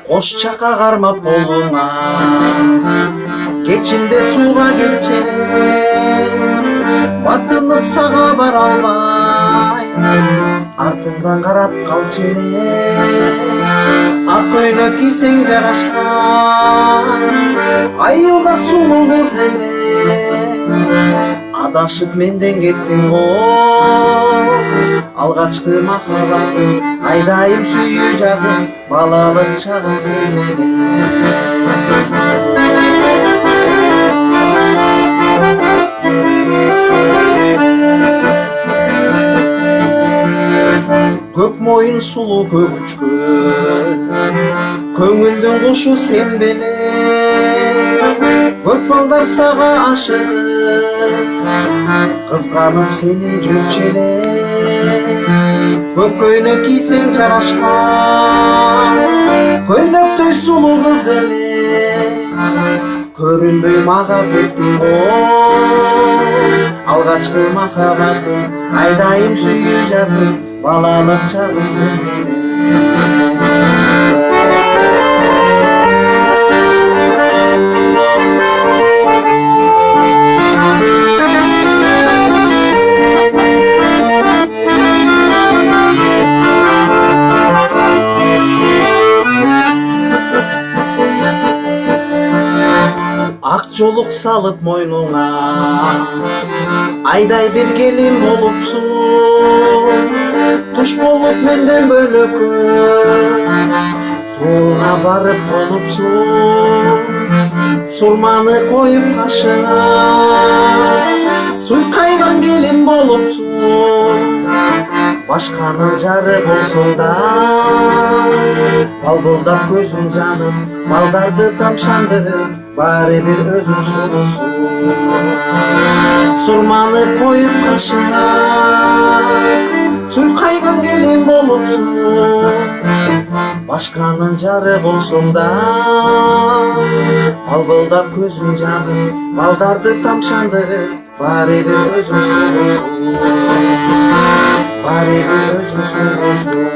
Koş çaka karmap koluma, geçinde suğa gelçene, batınıp sağa baralmay, артыңдан қарап қалчене. Ақ көйлек кисең жарашқан, айылда сұлу қыз эле, адашып менден кеттің ғой. Алғашқы махаббатым, айдайым сүйүү жазым, балалық чағым сен менен. Көк мойын сұлу көк үчкөн, көңілдің құшы сен беле. Көп балдар саға ашыды, қызғанып сені жүрчеле. Көк көйлек кисең жарашқан, көйлектей сұлу қыз эле, көрінбей маға кеттің ғой. Алғашқы махаббатым, айдайым сүйүү жазым, балалық чағым сен менен. Ақ жолық салып мойнуңа, айдай бір келін болупсың. Туш болып менден бөлөкөй, туыңа барып конупсың. Сурманы коюп кашыңа, суйкайган келин болупсың. Башканын жары болсоң да, балбылдап көзүң жаным, балдарды тамшандырып, баары бир өзүң сулусуң. Сурманы коюп кашыңа, суйкайган келин болупсың. Башканын жары болсоң да, балбылдап көзүң жаным, балдарды тамшандырып, баары бир өзүң сулусуң. Баары бир өзүң сулусуң.